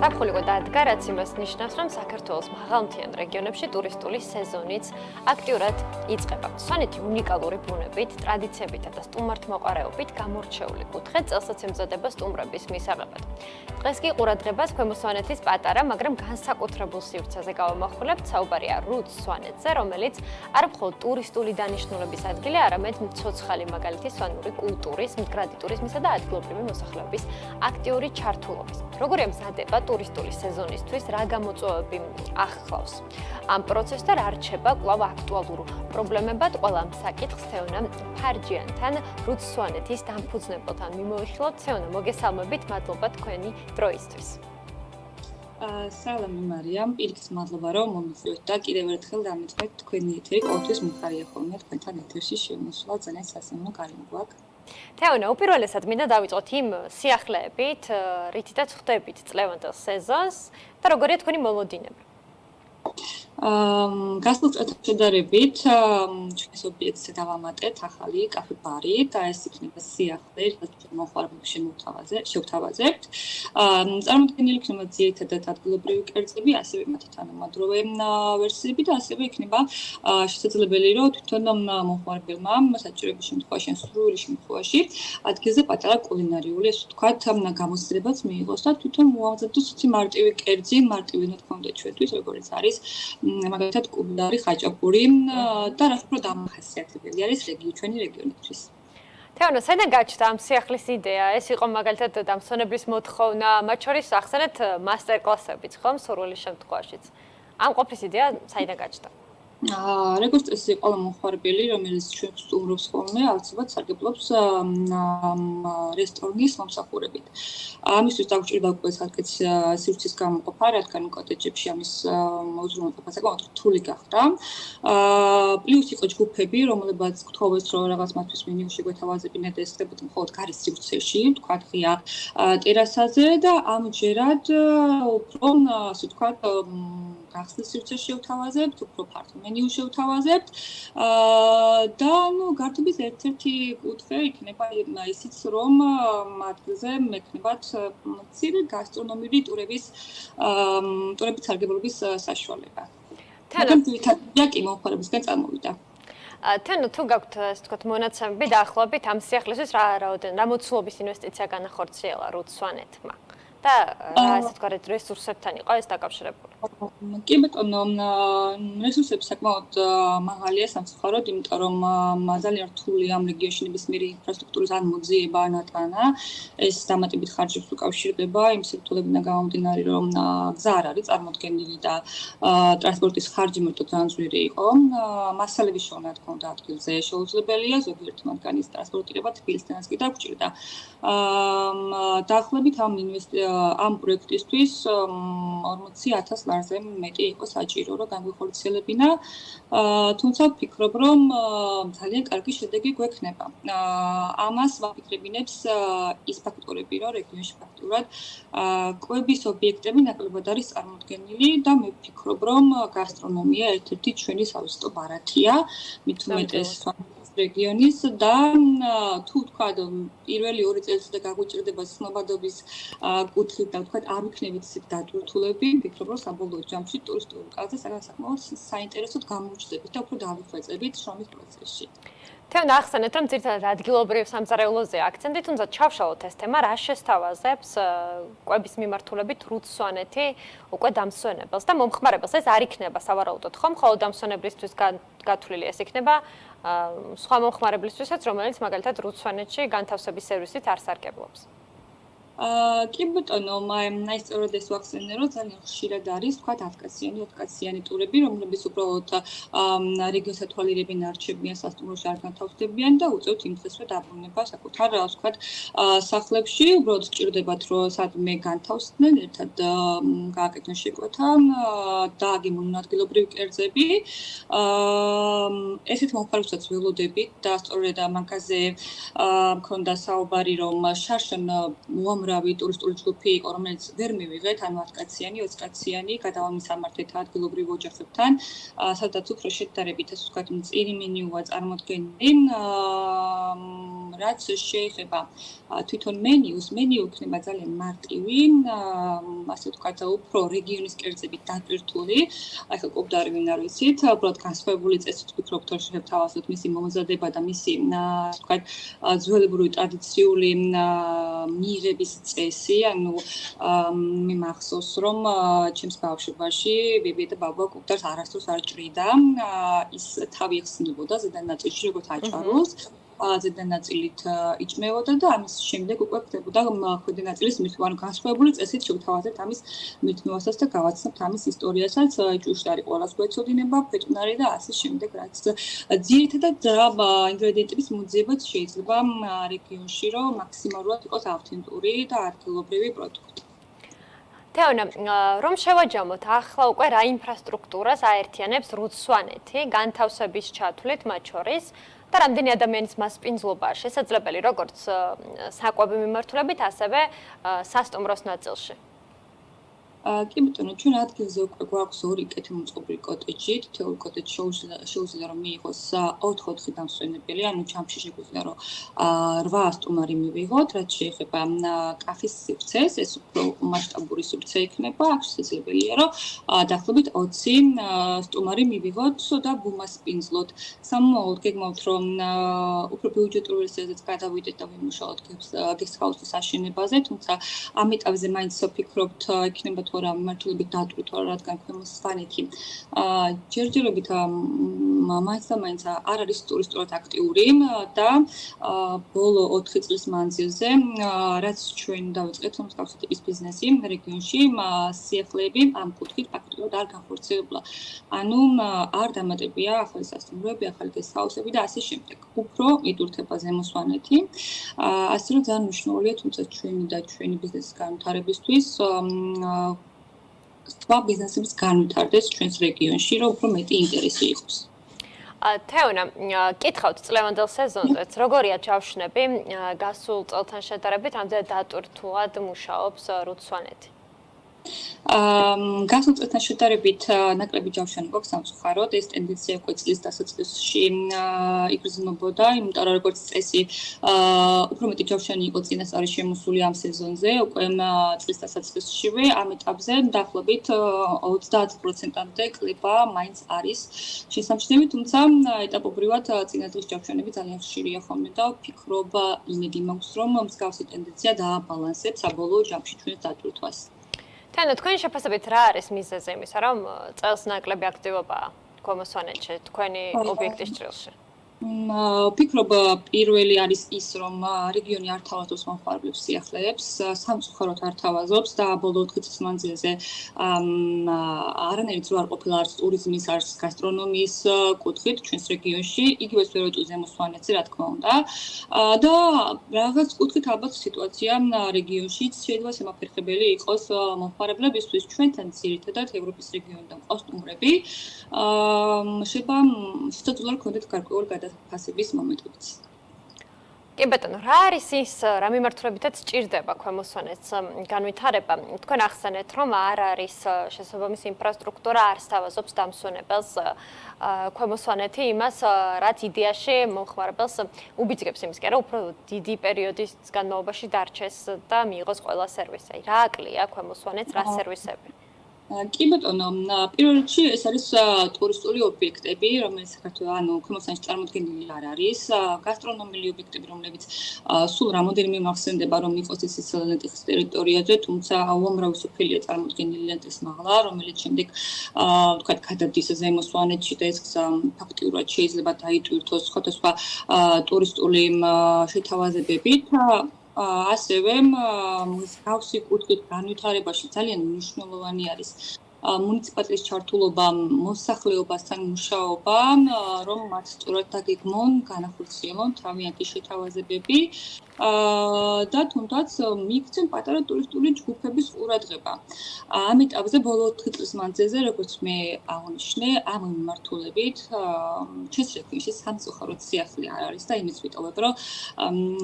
ზაფხული უკვე დადგა, რაც იმას ნიშნავს, რომ საქართველოს მაღალმთიან რეგიონებში ტურისტული სეზონიც აქტიურად იწყება. სვანეთი უნიკალური ბუნებით, ტრადიციებითა და სტუმართმოყვარეობით გამორჩეული კუთხე წელსაც ემზადება სტუმრების მისაღებად. დღეს კი ყურადღებას ქვემო სვანეთის პატარა, მაგრამ განსაკუთრებულ სივრცეზე გავამახვილებთ. საუბარია რუთ სვანეთზე, რომელიც არ მხოლოდ ტურისტული დანიშნულების ადგილი, არამედ მცოცხალი მაგალითი სვანური კულტურის, მდგრადი ტურიზმისა და ადგილობრივი მოსახლეობის აქტიური ჩართულობის. როგორი ემზადება ტურისტული სეზონისთვის, რა გამოწვევები ახლავს ამ პროცესს და რა რჩება კვლავ აქტუალურ პრობლემებად, ყველა ამ საკითხს თეონა ფარჯიანთან, რუთ სვანეთის დამფუძნებელთან მიმოვიხილოთ. თეონა, მოგესალმებით, მადლობა თქვენი დროისთვის. სალამი მარიამ, პირიქით მადლობა რომ მომიწვევთ და კიდევ ერთხელ დამეწვეთ თქვენი ეთერი, ყოველთვის მიხარია ხოლმე თქვენთან ეთერში შემოსვლა, ძალიან სასიამოვნო გარემო გვაქვს. თეონა, უპირველესად მინდა დავიწყოთ იმ სიახლეებით, რითიც ხვდებით წლევანდელ სეზონს და როგორია თქვენი მოლოდინება? გასულ წელთან შედარებით ჩვენს ობიექტზე დავამატეთ ახალი კაფე-ბარი და ეს იქნება სიახლე, რაც მოხარებულს შევთავაზებთ. წარმოდგენილი იქნება ძირითადად ადგილობრივი კერძები, ასევე მათი თანამედროვე ვერსიები და ასევე იქნება შესაძლებელი, რომ თვითონ მოხარებელმა საჭიროების შემთხვევაში, სრული შემთხვევაში ადგილზე პატარა კულინარიული, ასე ვთქვათ, გამოცდილებაც მიიღოს და თვითონ მოამზადოს ცოტა მარტივი კერძი, მარტივი ნათქვამი ჩვენთვის, როგორც არის მაგალითად კუბლარი, ხაჭაპური და რაც უფრო დამახასიათებელი არის ჩვენი რეგიონისთვის. თეონა, საიდან გაჩნდა ამ სიახლის იდეა? ეს იყო მაგალითად დამსვენებლის მოთხოვნა, მათ შორის ახსენეთ მასტერკლასებიც, ხომ, სურვილის შემთხვევაშიც. ამ ყოფის იდეა საიდან გაჩნდა? როგორც წესი, ყველა მომხმარებელი, რომელიც ჩვენს სტუმრობს ხოლმე, აუცილებლად სარგებლობს რესტორნის მომსახურებით. ამისთვის დაგვჭირდა უკვე საკეთ სივრცის გამოყოფა, რადგან კოტეჯებში ამის მოძრაობა საკმაოდ რთული გახდა. პლუს იყო ჯგუფები, რომლებიც გთხოვეს, რომ რაღაც მათთვის მენიუ შეგვეთავაზებინათ და ეს ხდებოდა მხოლოდ გარის სივრცეში, თქვათ ღია ტერასაზე და ამჯერად უფრო, ასე ვთქვათ, გახსნის სივრცეში შევთავაზებთ, უფრო ფართო მენიუ შევთავაზებთ და გართობის ერთ-ერთი კუთხე იქნება ისიც, რომ ადგილზე მექნებათ მცირე გასტრონომიული ტურებით სარგებლობის საშუალება. თეონა, კი მომხმარებისგან წარმოვიდა. თეონა, თუ გაქვთ, ასე ვთქვათ, მონაცემები დაახლოებით ამ სიახლისთვის რა მოცულობის ინვესტიცია განახორციელა რუთ სვანეთმა? და რა ასე ვთქვათ, რესურსებთან იყო ეს დაკავშირებული? კი ბატონო, რესურსები საკმაოდ მაღალია სამწუხაროდ, იმიტომ რომ ძალიან რთული ამ რეგიონში ნებისმიერი ინფრასტრუქტურის ან მოძიება ანატანა, ეს დამატებით ხარჯებს უკავშირდება იმ სირთულებიდან გამომდინარე, რომ გზა არ არის წარმოდგენილი და ტრანსპორტის ხარჯი მეტად ძანძვირი იყო. მასალების შოვნა, თქო უნდა ადგილზე შეუძლებელია, ზოგიერთი მათგანის ტრანსპორტირება თბილისთანაც კი დაგვჭირდა. დაახლოებით ამ პროექტისთვის 40,000 ლარზე მეტი იყო საჭირო, რომ განვიხორციელებინა, თუმცა ვფიქრობ, რომ ძალიან კარგი შედეგი გვექნება. ამას ვაფიქრებინებს ის ფაქტორები, რომ რეგიონში ფაქტურად კვების ობიექტები ნაკლებად არის წარმოდგენილი და მე ვფიქრობ, რომ გასტრონომია ერთ-ერთი ჩვენი სავიზიტო ბარათია, მით უმეტეს რეგიონის და თუ თქვა პირველი 2 წელიწადი და გაგვიჭირდება ცნობადობის კუთხით და თქვა არ ვიქნებით ისეთ დატვირთულები, ვფიქრობ, რომ საბოლოო ჯამში ტურისტული კალზე საკმაოდ საინტერესოდ გამოუჩნდებით და უფრო დავიხვეწებით შრომის პროცესში. თეონა, ახსენეთ, რომ ძირითადად ადგილობრივ სამზარეულოზე აქცენტი, თუმცა ჩავშალოთ ეს თემა, რა შესთავაზებს კვების მიმართულებით რუთ სვანეთი უკვე დამსვენებელს და მომხმარებელს. ეს არ იქნება სავარაუდოდ, ხომ? ხოლო დამსვენებლისთვის გათვლილი ეს იქნება სხვა მომხმარებლისთვისაც, რომელიც მაგალითად რუთ სვანეთში განთავსების სერვისით არ სარგებლობს. კი ბატონო, სწორედ ეს ვახსენე, რომ ძალიან ხშირად არის, თქვა 10-კაციანი ტურები, რომლებიც უბრალოდ რეგიონს ეთვალირებენ, არჩევიან სასტუმროში, არ განთავსდებიან და უწევთ იმ დღეს, რომ დაბრუნება საკუთარ, ასე ვთქვათ, სახლებში, უბრალოდ სჭირდებათ, რომ სადმე განთავსდნენ, ერთად გააკეთონ შეკვეთა, დააგემოვნონ ადგილობრივი კერძები. ესეთ მომხმარებელსაც ველოდებით და სწორედ მაგაზე მქონდა საუბარი, რომ შარშან უამრავი ტურისტული ჯგუფი იყო, რომელიც ვერ მივიღეთ, ანუ 10-კაციანი, 20-კაციანი, გადავამისამართეთ ადგილობრივ ოჯახებთან, სადაც უფრო შედარებით, ასე ვთქვათ, მწირი მენიუა წარმოდგენილი, რაც შეეხება თვითონ მენიუს, მენიუ იქნება ძალიან მარტივი, ასე ვთქვათ, უფრო რეგიონის კერძებით დატვირთული. აი ხო კობდარი ვინ არ ვიცით, უბრალოდ განსხვავებული წესით ვფიქრობთ, რომ შევთავაზოთ მისი მომზადება და მისი, ასე ვთქვათ, ძველებური ტრადიციული მიიღების წესი, ანუ მე მახსოვს, რომ ჩემს ბავშვობაში ბებია და ბაბა კობდარს არასდროს არ ჭრიდა, ის თავი ეხსნებოდა ზედან ნაწილში, როგორც აჭაროს. ზედან ნაწილით იჭმევოდა და ამის შემდეგ უკვე ხდებოდა ქვედა ნაწილის მირთმევა. ანუ განსხვავებული წესით შევთავაზებთ ამის მირთმევასაც და გავაცნობთ ამის ისტორიასაც. ჭუშტარი ყველას გვეცოდინება, ფეტუნარი და ასე შემდეგ, რაც ძირითადად რა ინგრედიენტების მოძიებაც შეიძლება რეგიონში, რომ მაქსიმალურად იყოს ავთენტური და ადგილობრივი პროდუქტი. თეონა, რომ შევაჯამოთ, ახლა უკვე რა ინფრასტრუქტურას აერთიანებს რუთ-სვანეთი, განთავსების ჩათვლით მათ შორის და რამდენი ადამიანის მასპინძლობაა შესაძლებელი, როგორც საკვები მიმართულებით, ასევე სასტუმროს ნაწილში? კი ბატონო, ჩვენ ადგილზე უკვე გვაქვს 2 კეთილმოწყობილი კოტეჯი, თითოეული კოტეჯი შეუძლია რომ მიიღოს 4 დამსვენებელი, ანუ ჯამში შეგვიძლია რომ 8 სტუმარი მივიღოთ, რაც შეეხება კაფის სივრცეს, ეს უფრო მასშტაბური სივრცე იქნება, აქ შესაძლებელია რომ დაახლოებით 20 სტუმარი მივიღოთ და ვუმასპინძლოთ. სამომავლოდ გეგმავთ რომ უფრო ბიუჯეტური ვერსიაზეც გადავიდეთ და ვიმუშაოთ გესტჰაუსის აშენებაზე, თუმცა ამ ეტაპზე მაინც ვფიქრობთ იქნება რა მიმართულებით დატვირთვა, რადგან ქვემო სვანეთი ჯერჯერობით მაინც და მაინც არ არის ტურისტულად აქტიური და ბოლო 4 წლის მანძილზე რაც ჩვენ დავიწყეთ მსგავსი ტიპის ბიზნესი რეგიონში, სიახლეები ამ კუთხით ფაქტობრივად არ განხორციელებულა. ანუ არ დამატებია ახალი სასტუმროები, ახალი გესტჰაუსები და ასე შემდეგ. უფრო იტვირთება ზემო სვანეთი. ასე რომ ძალიან მნიშვნელოვანია, თუმცა ჩვენი ბიზნესის განვითარებისთვის სხვა ბიზნესების განვითარდეს ჩვენს რეგიონში, რომ უფრო მეტი ინტერესი იყოს. თეონა, კითხავთ წლევანდელ სეზონზეც, როგორია ჯავშნები გასულ წელთან შედარებით, რამდენად დატვირთულად მუშაობს რუთ-სვანეთი? გასულ წელთან შედარებით ნაკლები ჯავშანი გვაქვს სამწუხაროდ, ეს ტენდენცია უკვე წლის დასაწყისში იგრძნობოდა, იმიტომ რომ როგორც წესი, უფრო მეტი ჯავშანი იყო წინასწარი შემოსული ამ სეზონზე, უკვე წლის დასაწყისშივე, ამ ეტაპზე დაახლოებით 30%-მდე კლება მაინც არის შესამჩნევი, თუმცა ეტაპობრივად წინა წლის ჯავშანები ძალიან ხშირია ხოლმე და ვფიქრობ, იმედი მაქვს, რომ მსგავსი ტენდენცია დააბალანსებს საბოლოო ჯამში ჩვენს დატვირთვას. თეონა, თქვენი შეფასებით რა არის მიზეზი იმისა, რომ წელს ნაკლები აქტივობაა ქვემო სვანეთში, თქვენი ობიექტის ჭრილში? ვფიქრობ, პირველი არის ის, რომ რეგიონი არ თავაზობს მომხმარებლებს სიახლეებს, სამწუხაროდ არ თავაზობს და ბოლო 4 წლის მანძილზე არანაირად რო არ ყოფილა არც ტურიზმის, არც გასტრონომიის კუთხით ჩვენს რეგიონში, იგივე სფეროთი ზემო სვანეთზე, რა თქმა უნდა. და რაღაც კუთხით ალბათ სიტუაცია რეგიონშიც შეიძლება შემაფერხებელი იყოს მომხმარებლებისთვის, ჩვენთან ძირითადად ევროპის რეგიონიდან ყავს სტუმრები. შეიძლება შესაძლოა გქონდეთ გარკვეული გადაფასების მომენტებიც. კი ბატონო, რა არის ის, რა მიმართულებითაც სჭირდება ქვემო სვანეთს განვითარება? თქვენ ახსენეთ, რომ არ არის შესაბამისი ინფრასტრუქტურა, არ სთავაზობს დამსვენებელს ქვემო სვანეთი იმას, რაც იდეაში მომხმარებელს უბიძგებს იმისკენ, რომ უფრო დიდი პერიოდის განმავლობაში დარჩეს და მიიღოს ყველა სერვისი. რა აკლია ქვემო სვანეთს, რა სერვისები? კი ბატონო, პირველ რიგში ეს არის ტურისტული ობიექტები, რომელიც საქართველოს ქვემო სვანეთში წარმოდგენილი არ არის. გასტრონომიული ობიექტები, რომლებიც სულ რამოდენიმე მახსენდება, რომ იყოს ისიც ლენტის ტერიტორიაზე, თუმცა უამრავი სოფელია წარმოდგენილი ლენტის მაღლა, რომელიც შემდეგ ვთქვათ, გადადის ზემო სვანეთში და ეს ფაქტიურად შეიძლება დაიტვირთოს სხვადასხვა ტურისტული შეთავაზებებით. ასევე მსგავსი კუთხით განვითარებაში ძალიან მნიშვნელოვანი არის მუნიციპალიტეტის ჩართულობა მოსახლეობასთან მუშაობა, რომ მათ სწორად დაგეგმონ, განახორციელონ თავიანთი შეთავაზებები და თუნდაც მიიქცენ პატარა ტურისტული ჯგუფების ყურადღება. ამ ეტაპზე ბოლო 4 წლის მანძილზე, როგორც მე აღნიშნე, ამ მიმართულებით ჩვენს რეგიონში სამწუხაროდ სიახლე არ არის და იმის ვიტოვებ, რომ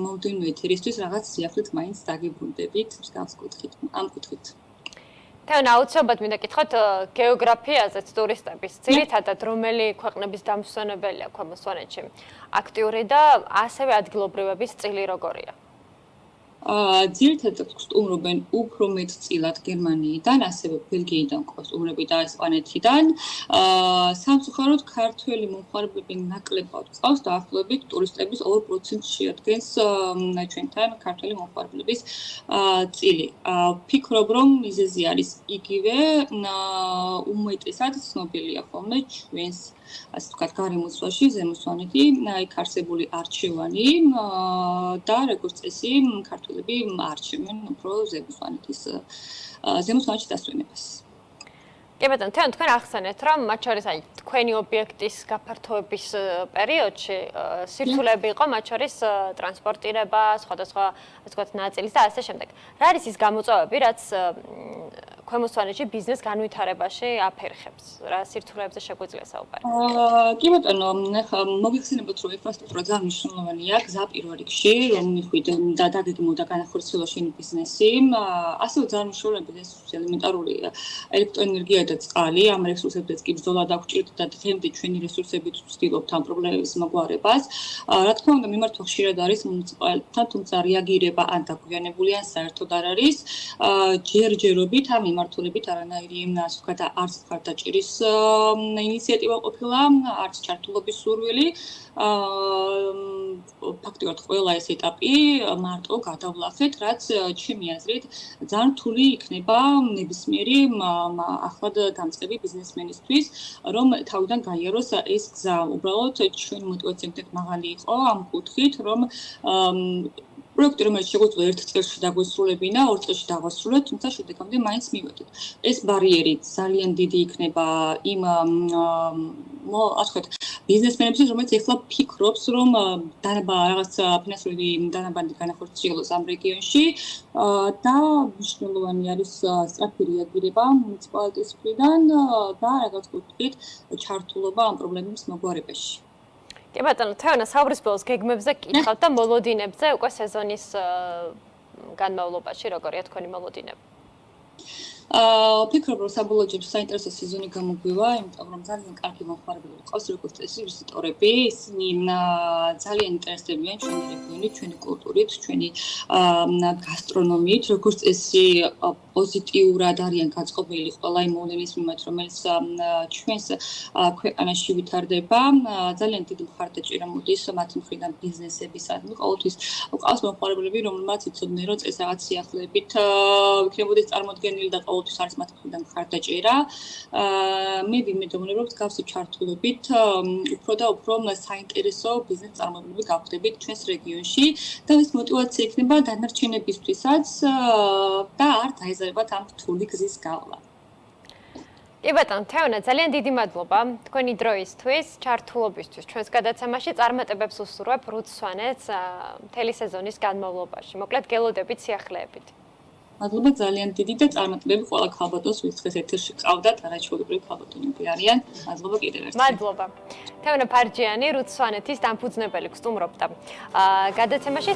მომდევნო ეთერისთვის რაღაც სიახლით მაინც დაგებრუნდებით მსგავს კუთხით, ამ კუთხით. თან აუცილებლად მინდა კითხოთ გეოგრაფიაზეც ტურისტების. ძირითადად რომელი ქვეყნების დამსვენებელია ქვემო სვანეთში აქტიური და ასევე ადგილობრივების წილი როგორია? ძირითადად სტუმრობენ უფრო მეტწილად გერმანიიდან, ასევე ბელგიიდან სტუმრები და ესპანეთიდან. სამწუხაროდ ქართველი მომხმარებლები ნაკლებად ყავს, დაახლოებით ტურისტების 2% შეადგენს ჩვენთან ქართველი მომხმარებლების წილი. ვფიქრობ, რომ მიზეზი არის იგივე, უმეტესად ცნობილია ხოლმე ჩვენს ასე ვთქვათ, გარემოცვაში ზემო სვანეთი, იქ არსებული არჩევანი და როგორც წესი, ქართველები არჩევენ უფრო ზემო სვანეთის დასვენებას. კი ბატონო, თქვენ ახსენეთ, რომ მათ შორის აი თქვენი ობიექტის გაფართოების პერიოდში სირთულეები იყო, მათ შორის ტრანსპორტირება, სხვადასხვა ასე ვთქვათ, ნაწილის და ასე შემდეგ. რა არის ის გამოწვევები, რაც ქვემო სვანეთში ბიზნეს განვითარებაში აფერხებს? რა სირთულეებზე შეგვიძლია საუბარი? კი ბატონო, მოგიხსენებათ, რომ ინფრასტრუქტურა ძალიან მნიშვნელოვანია გზა პირველ რიგში, რომ მიხვიდ და დაგეგმოთ და განახორციელოს შენი ბიზნესი. ასევე ძალიან მნიშვნელოვანია ეს ელემენტარული ელექტროენერგია და წყალი, ამ რესურსებზეც კი ბრძოლა დაგვჭირდა და დღემდე ჩვენი რესურსებით ვცდილობთ ამ პრობლემების მოგვარებას. რა თქმა უნდა, მიმართვა ხშირად არის მუნიციპალიტეტთან, თუმცა რეაგირება ან დაგვიანებული ან საერთოდ არ არის. ჯერჯერობით ამ მიმართულებით არანაირი ასე ვთქვათ, არც მხარდაჭერის ინიციატივა ყოფილა, არც ჩართულობის სურვილი. ფაქტიურად ყველა ეს ეტაპი მარტო გადავლახეთ, რაც ჩემი აზრით ძალიან რთული იქნება ნებისმიერი ახლად დამწყები ბიზნესმენისთვის, რომ თავიდან გაიაროს ეს გზა. უბრალოდ ჩვენი мотиваცია მაღალი იყო ამ კუთხით, რომ პროექტი, რომელიც შეგვიძლია 1 წელში დაგვესრულებინა, 2 წელში დავასრულეთ, თუმცა შედეგამდე მაინც მივედით. ეს ბარიერი ძალიან დიდი იქნება იმ ასე ვთქვათ, ბიზნესმენებისთვის, რომელიც ეხლა ფიქრობს, რომ რაღაც ფინანსური დანაბანდი განახორციელოს ამ რეგიონში და მნიშვნელოვანი არის სწრაფი რეაგირება მუნიციპალიტეტის მხრიდან და რაღაც კუთხით ჩართულობა ამ პრობლემების მოგვარებაში. კი ბატონო, თეონა საუბრის ბოლოს გეგმებზე კითხავთ და მოლოდინებზე უკვე სეზონის განმავლობაში როგორია თქვენი მოლოდინები? ვფიქრობ, რომ საბოლოო საინტერესო სეზონი გამოგვივა, იმიტომ რომ ძალიან კარგი მომხმარებლები ყავს, როგორც წესი, ვიზიტორები. ისინი ძალიან ინტერესდებიან ჩვენი რეგიონით, ჩვენი კულტურით, ჩვენი გასტრონომიით, როგორც წესი, პოზიტიურად არიან გაწყობილი ყველა იმ მოვლენის მიმართ, რომელიც ჩვენს ქვეყანაში ვითარდება. ძალიან დიდი მხარდაჭერა მოდის მათი მხრიდან ბიზნესებისადმი. ყოველთვის ყავს მომხმარებლები, რომელმაც იცოდნენ, რომ წეს რაღაც სიახლეებით იქნებოდეს წარმოდგენილი და ყოველთვის არის მათი მხრიდან მხარდაჭერა. მე ვიმედოვნებ, რომ მსგავსი ჩართულობით უფრო და უფრო საინტერესო ბიზნეს წარმოებები გავხდებით ჩვენს რეგიონში და ეს мотиваცია იქნება დანარჩენებისთვისაც და არ დაეზარებათ ამ რთული გზის გავლა. კი ბატონო, თეონა, ძალიან დიდი მადლობა თქვენი დროისთვის, ჩართულობისთვის ჩვენს გადაცემაში. წარმატებებს უსურვებ რუთ სვანეთს მთელი სეზონის განმავლობაში. მოკლედ გელოდებით სიახლეებით. მადლობა ძალიან დიდი და წარმატებები ყველა ქალბატონს, ვინც დღეს ეთერში ყავდათ, არაჩვეულებრივი ქალბატონები არიან. მადლობა კიდევ ერთხელ. მადლობა. თეონა ფარჯიანი, რუთ სვანეთის დამფუძნებელი გსტუმრობდა. გადაცემაში